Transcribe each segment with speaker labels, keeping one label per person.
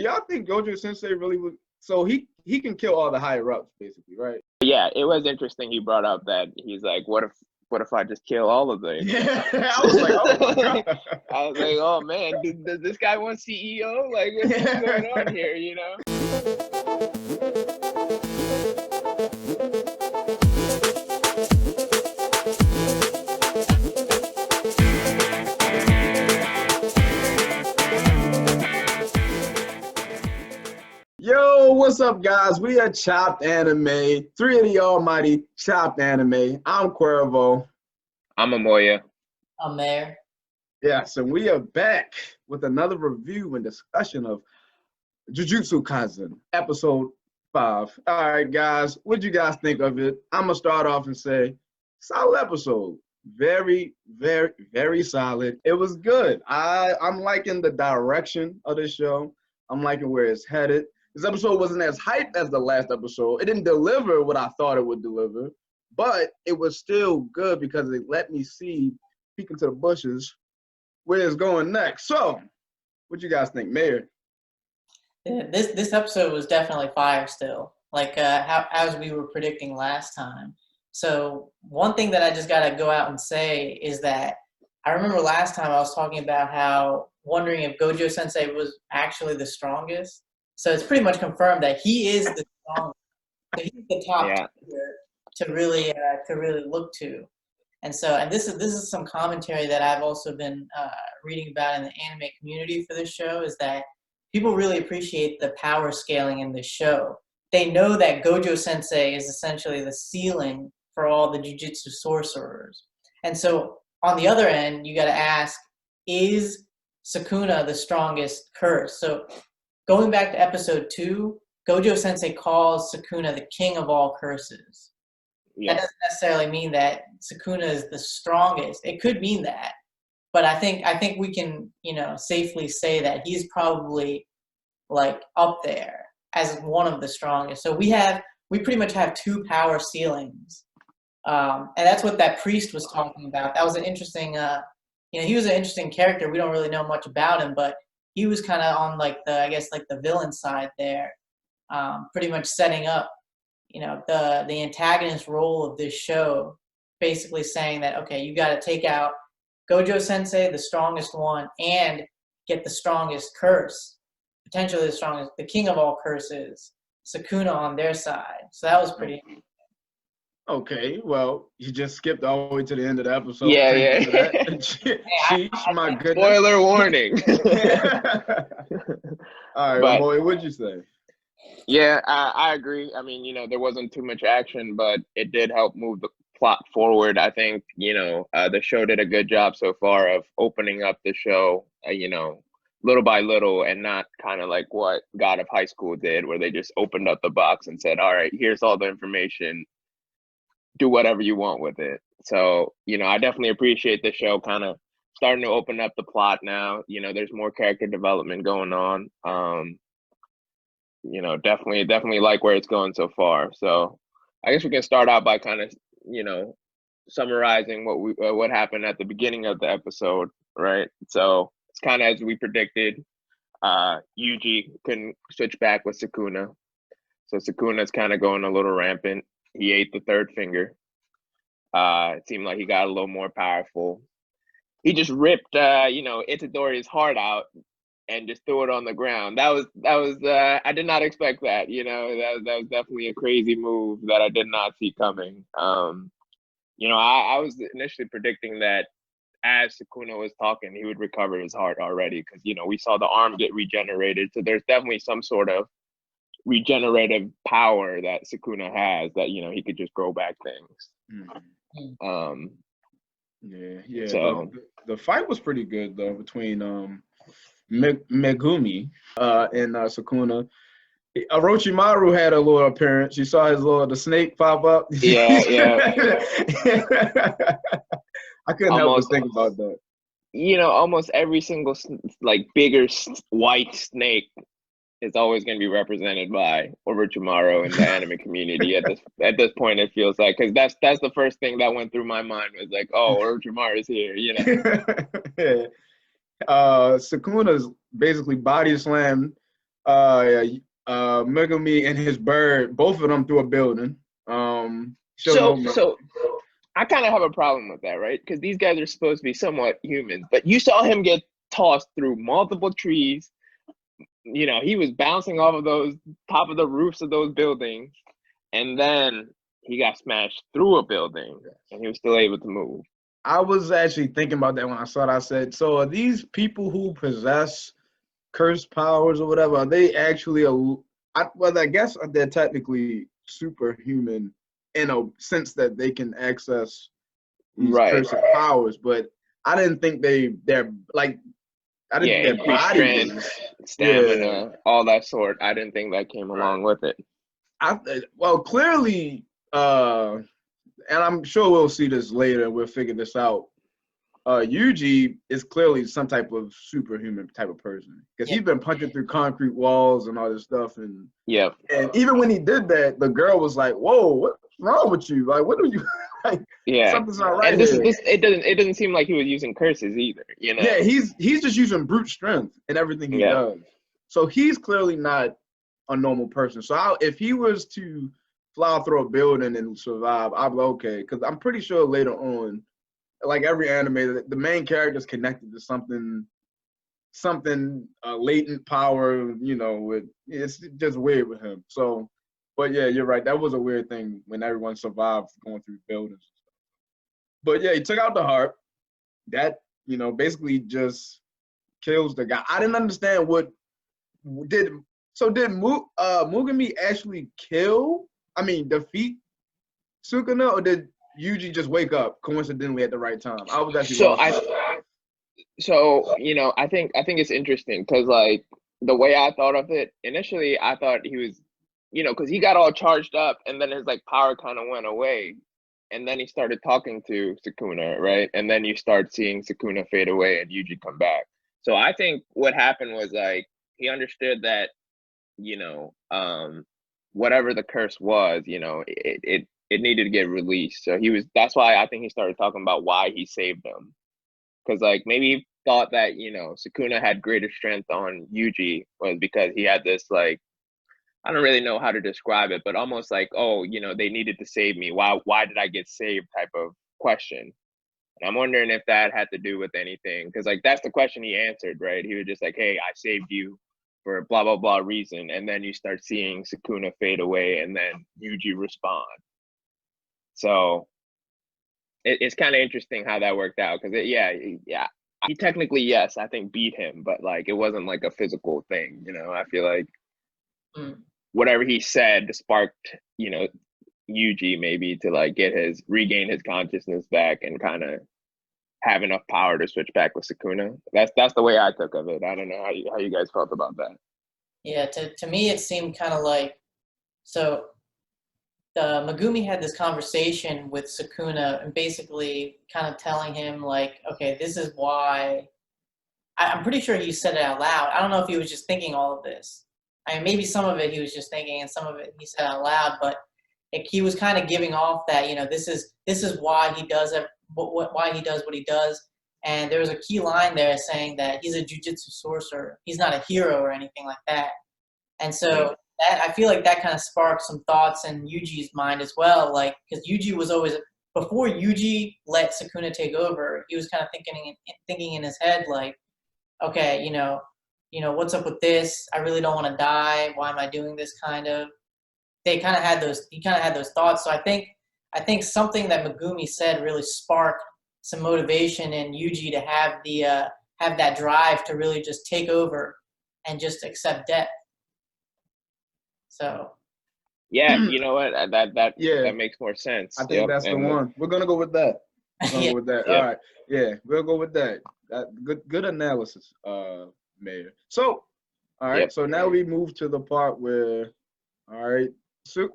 Speaker 1: y'all think Gojo Sensei really would? So he can kill all the higher ups, basically, right?
Speaker 2: Yeah, it was interesting. He brought up that he's like, what if I just kill all of them?
Speaker 1: Yeah, I was like, oh my god.
Speaker 2: I was like, oh man, does this guy want CEO? Like, what's going on here? You know?
Speaker 1: Yo, what's up, guys? We are Chopped Anime, 3 of the almighty Chopped Anime. I'm Cuervo.
Speaker 2: I'm Amoya.
Speaker 3: I'm Mayor.
Speaker 1: Yes, and we are back with another review and discussion of Jujutsu Kaisen, episode 5. All right, guys, what'd you guys think of it? I'm going to start off and say, solid episode. Very, very, very solid. It was good. I'm liking the direction of this show. I'm liking where it's headed. This episode wasn't as hyped as the last episode. It didn't deliver what I thought it would deliver, but it was still good because it let me see, peek into the bushes, where it's going next. So, what you guys think, Mayor?
Speaker 3: Yeah, this episode was definitely fire still, like as we were predicting last time. So one thing that I just got to go out and say is that I remember last time I was talking about how wondering if Gojo Sensei was actually the strongest. So it's pretty much confirmed that he is the strongest. So he's the top tier to really look to. And this is some commentary that I've also been reading about in the anime community for this show, is that people really appreciate the power scaling in this show. They know that Gojo Sensei is essentially the ceiling for all the Jujutsu sorcerers. And so on the other end, you got to ask, is Sukuna the strongest curse? So going back to episode 2, Gojo Sensei calls Sukuna the king of all curses. Yes. That doesn't necessarily mean that Sukuna is the strongest. It could mean that, but I think we can, safely say that he's probably like up there as one of the strongest. So we pretty much have 2 power ceilings, and that's what that priest was talking about. That was an interesting, he was an interesting character. We don't really know much about him, but he was kind of on the villain side there, pretty much setting up, the antagonist role of this show, basically saying that, okay, you got to take out Gojo Sensei, the strongest one, and get the strongest curse, potentially the strongest, the king of all curses, Sukuna, on their side. So that was pretty.
Speaker 1: Okay, well, you just skipped all the way to the end of the episode.
Speaker 2: Yeah.
Speaker 1: Sheesh, my goodness.
Speaker 2: Spoiler warning.
Speaker 1: All right, boy, what'd you say?
Speaker 2: Yeah, I agree. I mean, there wasn't too much action, but it did help move the plot forward. I think, the show did a good job so far of opening up the show, little by little, and not kind of like what God of High School did, where they just opened up the box and said, all right, here's all the information. Do whatever you want with it. So, I definitely appreciate the show kind of starting to open up the plot now. There's more character development going on. Definitely like where it's going so far. So I guess we can start out by kind of, summarizing what happened at the beginning of the episode, right? So it's kind of as we predicted. Yuji couldn't switch back with Sukuna. So Sukuna's kind of going a little rampant. He ate the third finger. It seemed like he got a little more powerful. He just ripped, Itadori's heart out and just threw it on the ground. That was. I did not expect that. That was definitely a crazy move that I did not see coming. I was initially predicting that as Sukuna was talking, he would recover his heart already, because we saw the arm get regenerated. So there's definitely some sort of regenerative power that Sukuna has, that he could just grow back things.
Speaker 1: Yeah.
Speaker 2: So
Speaker 1: the fight was pretty good though, between Megumi and Sukuna. Orochimaru had a little appearance. You saw the snake pop up.
Speaker 2: Yeah.
Speaker 1: I couldn't help but think about that.
Speaker 2: Almost every single bigger white snake is always going to be represented by Orochimaru in the anime community at this point. It feels like, because that's the first thing that went through my mind, was like, oh, Orochimaru is here.
Speaker 1: Yeah. Sukuna's basically body slammed Megumi and his bird, both of them through a building.
Speaker 2: So I kind of have a problem with that, right? Because these guys are supposed to be somewhat humans, but you saw him get tossed through multiple trees. You know, he was bouncing off of those top of the roofs of those buildings, and then he got smashed through a building, and he was still able to move.
Speaker 1: I was actually thinking about that when I saw it. I said, so are these people who possess cursed powers or whatever, are they actually I guess they're technically superhuman in a sense that they can access these cursed powers, but I didn't think they're like, I didn't think their body
Speaker 2: strength, stamina, all that sort. I didn't think that came along with it.
Speaker 1: Well, clearly, and I'm sure we'll see this later and we'll figure this out. Yuji is clearly some type of superhuman type of person because he's been punching through concrete walls and all this stuff. And even when he did that, the girl was like, "Whoa, what's wrong with you? Like, what are you like? Something's not right."
Speaker 2: And it doesn't seem like he was using curses either. You know?
Speaker 1: Yeah, he's just using brute strength in everything he does. So he's clearly not a normal person. So if he was to fly through a building and survive, I'd be okay, because I'm pretty sure later on, like every anime, the main character is connected to something latent power. You know, it's just weird with him. So, but yeah, you're right. That was a weird thing when everyone survived going through buildings. But yeah, he took out the heart. That, you know, basically just kills the guy. I didn't understand did Mugami actually defeat Sukuna, or did Yuji just wake up coincidentally at the right time? I was actually
Speaker 2: you know, I think it's interesting because, like, the way I thought of it initially, I thought he was, you know, because he got all charged up and then his like power kind of went away, and then he started talking to Sukuna, right? And then you start seeing Sukuna fade away and Yuji come back. So I think what happened was, like, he understood that, you know, whatever the curse was, you know, it needed to get released. So that's why I think he started talking about why he saved them. Because, like, maybe he thought that, you know, Sukuna had greater strength on Yuji was because he had this, like, I don't really know how to describe it, but almost like, oh, you know, they needed to save me. Why did I get saved type of question. And I'm wondering if that had to do with anything. Because, like, that's the question he answered, right? He was just like, hey, I saved you for blah, blah, blah reason. And then you start seeing Sukuna fade away and then Yuji respond. So it's kind of interesting how that worked out. Because, he technically, yes, I think beat him. But, like, it wasn't like a physical thing, you know? I feel like whatever he said sparked, you know, Yuji maybe to, like, regain his consciousness back and kind of have enough power to switch back with Sukuna. That's the way I took of it. I don't know how you guys felt about that.
Speaker 3: Yeah, to me it seemed kind of like, so Megumi had this conversation with Sukuna and basically kind of telling him, like, okay, this is why. I'm pretty sure he said it out loud. I don't know if he was just thinking all of this. I mean, maybe some of it he was just thinking and some of it he said out loud, but he was kind of giving off that, you know, this is why he does it, why he does what he does. And there was a key line there saying that he's a jujutsu sorcerer. He's not a hero or anything like that. And so I feel like that kind of sparked some thoughts in Yuji's mind as well. Like, because Yuji was always, before Yuji let Sukuna take over, he was kind of thinking in his head, like, okay, you know, what's up with this? I really don't want to die. Why am I doing this? Kind of. He kind of had those thoughts. So I think something that Megumi said really sparked some motivation in Yuji to have that drive to really just take over and just accept death. So
Speaker 2: yeah, you know what? That makes more sense.
Speaker 1: I think that's the one. We're gonna go with that. Go with that. All right. Yeah, we'll go with that. Good analysis, Mayor. So, all right. So now we move to the part where, all right. So,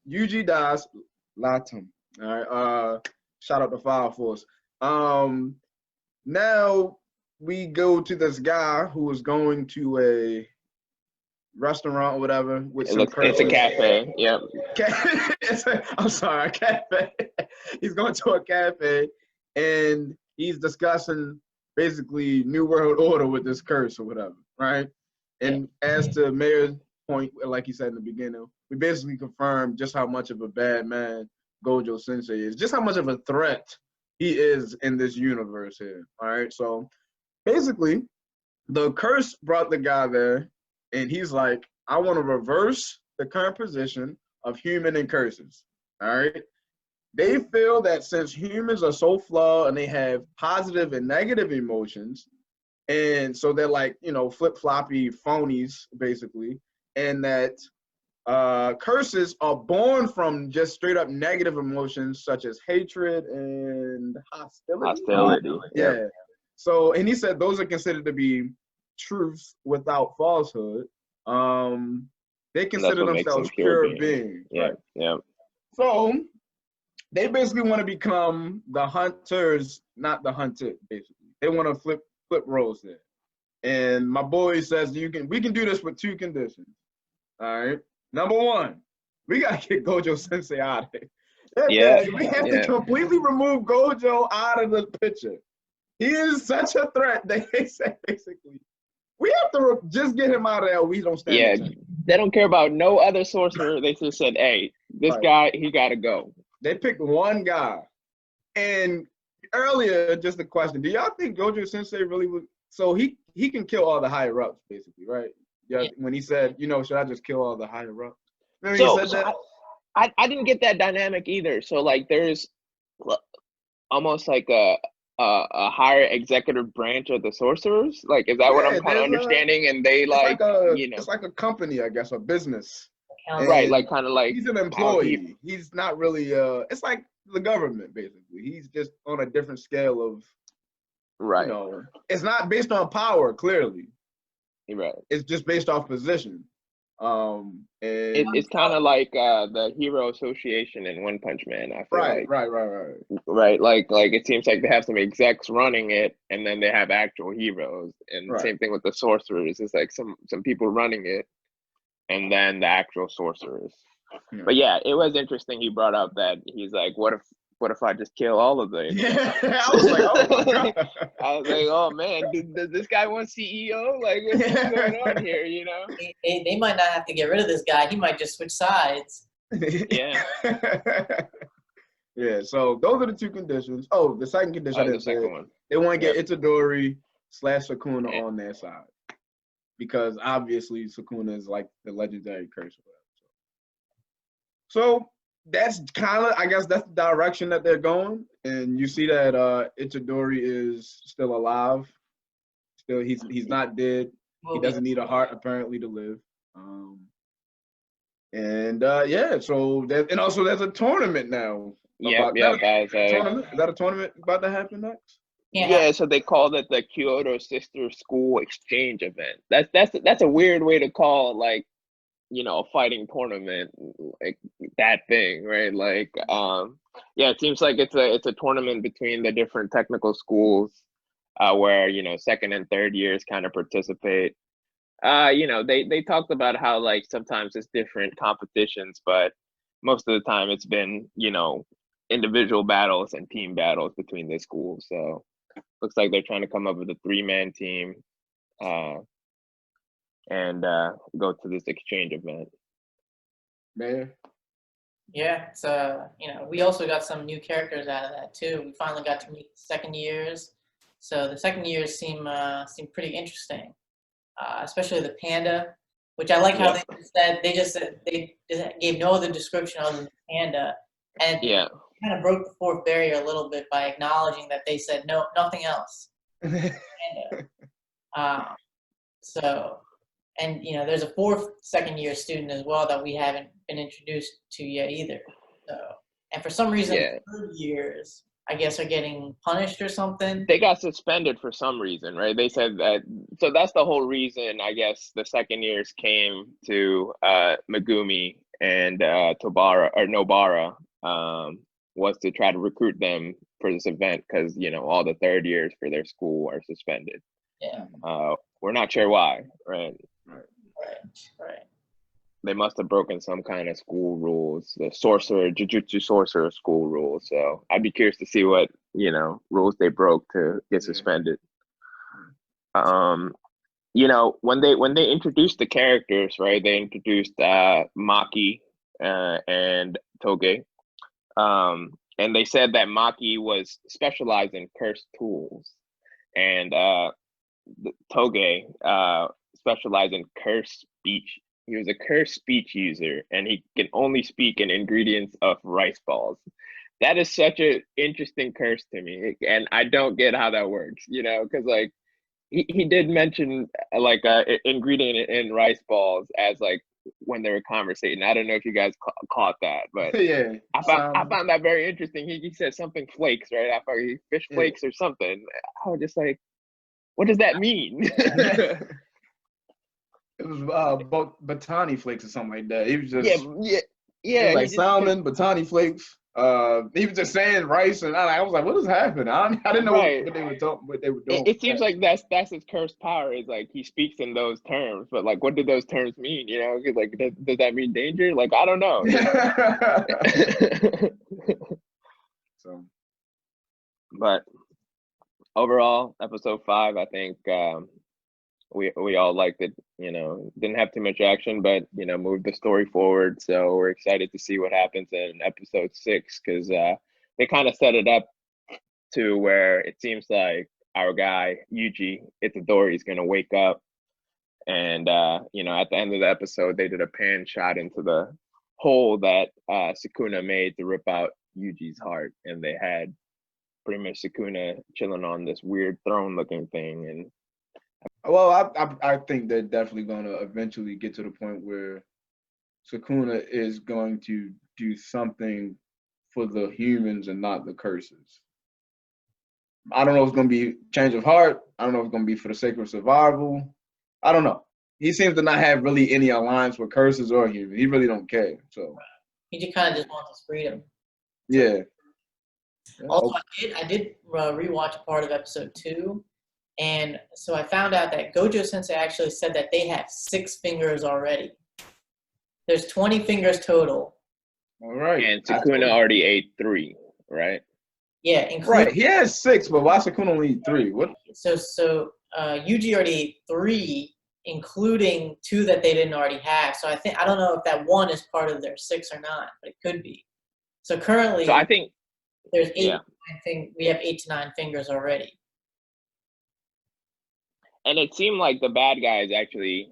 Speaker 1: Yuji dies, Latum. All right. Shout out to Fire Force. Now we go to this guy who is going to a restaurant or whatever. It's
Speaker 2: a cafe. Yep.
Speaker 1: I'm sorry, a cafe. He's going to a cafe and he's discussing basically New World Order with this curse or whatever, right? And as to Mayor's point, like he said in the beginning, we basically confirmed just how much of a bad man Gojo Sensei is, just how much of a threat he is in this universe here. All right, so basically, the curse brought the guy there, and he's like, I want to reverse the current position of human and curses. All right. They feel that since humans are so flawed and they have positive and negative emotions, and so they're like, flip-floppy phonies, basically, and that curses are born from just straight up negative emotions such as hatred and hostility. Yeah. So, and he said those are considered to be truths without falsehood. They consider themselves pure beings.
Speaker 2: Yeah.
Speaker 1: Right?
Speaker 2: Yeah.
Speaker 1: So they basically want to become the hunters, not the hunted. Basically, they want to flip roles there. And my boy says we can do this with 2 conditions. All right. Number 1, we gotta get Gojo Sensei out of here.
Speaker 2: Yeah.
Speaker 1: We have to completely remove Gojo out of the picture. He is such a threat that they say basically we have to just get him out of there. We don't stand.
Speaker 2: Yeah, they don't care about no other sorcerer. They just said, "Hey, this guy, he gotta go."
Speaker 1: They picked one guy. And earlier, just a question: do y'all think Gojo Sensei really would? So he can kill all the higher ups, basically, right? Yeah. When he said, should I just kill all the higher ups? Remember he said that?
Speaker 2: I didn't get that dynamic either. So like, there's almost like a higher executive branch of the sorcerers. Like, is that what I'm kind of understanding? And they
Speaker 1: it's like a company, I guess, a business.
Speaker 2: Right, like kind of like
Speaker 1: he's an employee. He's not really. It's like the government, basically. He's just on a different scale of.
Speaker 2: Right.
Speaker 1: It's not based on power, clearly.
Speaker 2: Right.
Speaker 1: It's just based off position. And
Speaker 2: it's kind of like the Hero Association in One Punch Man. I feel
Speaker 1: right.
Speaker 2: Right. Like it seems like they have some execs running it, and then they have actual heroes. And same thing with the sorcerers. It's like some people running it, and then the actual sorcerers. Yeah. But yeah, it was interesting. He brought up that he's like, what if I just kill all of them?
Speaker 1: Yeah, I was like, oh my God.
Speaker 2: I was like, oh man, does this guy want CEO? Like, what's going on here?
Speaker 3: They might not have to get rid of this guy. He might just switch sides.
Speaker 2: Yeah.
Speaker 1: Yeah. So those are the 2 conditions. Oh, the second condition. I didn't say one. They want to get Itadori / Sukuna on their side because obviously Sukuna is like the legendary curse. So that's kind of, I guess that's the direction that they're going. And you see that Itadori is still alive. Still, he's not dead. He doesn't need a heart apparently to live. So and also there's a tournament now.
Speaker 2: Guys.
Speaker 1: Tournament? Is that a tournament about to happen next?
Speaker 2: Yeah, so they called it the Kyoto Sister School Exchange event. That's a weird way to call like, a fighting tournament, like that thing, right? Like, it seems like it's a tournament between the different technical schools, where second and third years kind of participate. They talked about how like sometimes it's different competitions, but most of the time it's been individual battles and team battles between the schools. So looks like they're trying to come up with a 3-man team. And go to this exchange event.
Speaker 1: Man.
Speaker 3: Yeah, it's we also got some new characters out of that too. We finally got to meet second years. So the second years seem pretty interesting. Especially the panda, which I like how they just gave no other description other than panda. And kind of broke the 4th barrier a little bit by acknowledging that they said no, nothing else. Panda. And there's a 4th second-year student as well that we haven't been introduced to yet either. So, and for some reason, 3rd years, I guess, are getting punished or something.
Speaker 2: They got suspended for some reason, right? They said that. So that's the whole reason, I guess, the second years came to Megumi and Nobara was to try to recruit them for this event because all the 3rd years for their school are suspended.
Speaker 3: Yeah.
Speaker 2: We're not sure why, right?
Speaker 3: Right.
Speaker 2: They must have broken some kind of school rules, the Jujutsu sorcerer school rules. So I'd be curious to see what rules they broke to get suspended. you know, when they introduced the characters, right? They introduced Maki and Toge, and they said that Maki was specialized in cursed tools, and Toge specialized in cursed speech. He was a cursed speech user, and he can only speak in ingredients of rice balls. That is such an interesting curse to me, and I don't get how that works. You know, because like he did mention like ingredient in rice balls as like when they were conversating. I don't know if you guys caught that, but
Speaker 1: Yeah,
Speaker 2: I found that very interesting. He said something flakes, right? I thought fish flakes or something. I was just like, what does that mean?
Speaker 1: It was Batani flakes or something like that. He was just
Speaker 2: yeah.
Speaker 1: like salmon, Batani flakes. He was just saying rice, and I was like, "What is happening?" I didn't know
Speaker 2: Right.
Speaker 1: what they were talking, what they were doing.
Speaker 2: It seems like that's his cursed power, is like he speaks in those terms, but like, what do those terms mean? You know, like does that mean danger? Like, I don't know.
Speaker 1: So,
Speaker 2: but overall, episode 5, I think we all liked it. You know, didn't have too much action, but you know, moved the story forward. So we're excited to see what happens in episode 6, because they kind of set it up to where it seems like our guy Yuji Itadori is gonna wake up, and you know, at the end of the episode, they did a pan shot into the hole that Sukuna made to rip out Yuji's heart, and they had pretty much Sukuna chilling on this weird throne-looking thing. And
Speaker 1: well, I think they're definitely going to eventually get to the point where Sukuna is going to do something for the humans and not the curses. I don't know if it's going to be change of heart. I don't know if it's going to be for the sake of survival. I don't know. He seems to not have really any alliance with curses or humans. He really don't care. So
Speaker 3: he just kind of just wants his freedom.
Speaker 1: Yeah.
Speaker 3: Also, I did rewatch a part of episode 2, and so I found out that Gojo Sensei actually said that they have 6 fingers already. There's 20 fingers total.
Speaker 1: All right.
Speaker 2: And Sukuna already ate 3, right?
Speaker 3: Yeah,
Speaker 1: right. He has 6, but why Sukuna only eat 3? What?
Speaker 3: So Yuji already ate 3, including 2 that they didn't already have. So I don't know if that 1 is part of their 6 or not, but it could be. So currently,
Speaker 2: so I think
Speaker 3: there's 8. Yeah. I think we have 8 to 9 fingers already.
Speaker 2: And it seemed like the bad guys actually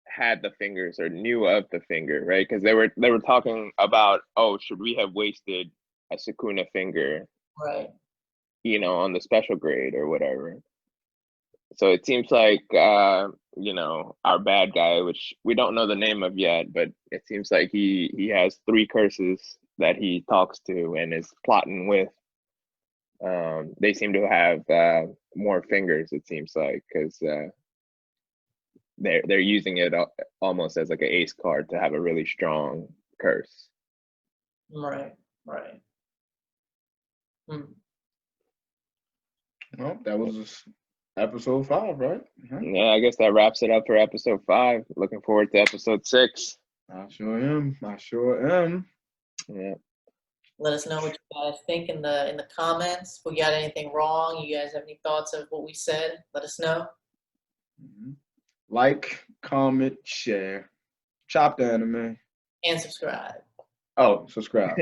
Speaker 2: had the fingers or knew of the finger, right? Because they were talking about, oh, should we have wasted a Sukuna finger,
Speaker 3: right?
Speaker 2: You know, on the special grade or whatever. So it seems like you know, our bad guy, which we don't know the name of yet, but it seems like he has 3 curses that he talks to and is plotting with. They seem to have more fingers, it seems like, because they're using it almost as like an ace card to have a really strong curse.
Speaker 3: Right.
Speaker 1: Well, that was episode 5, right?
Speaker 2: Yeah, I guess that wraps it up for episode 5. Looking forward to episode 6.
Speaker 1: I sure am.
Speaker 2: Yeah.
Speaker 3: Let us know what you guys think in the comments. If we got anything wrong, you guys have any thoughts of what we said, let us know.
Speaker 1: Like, comment, share, chop the anime,
Speaker 3: and subscribe.
Speaker 1: Oh, subscribe.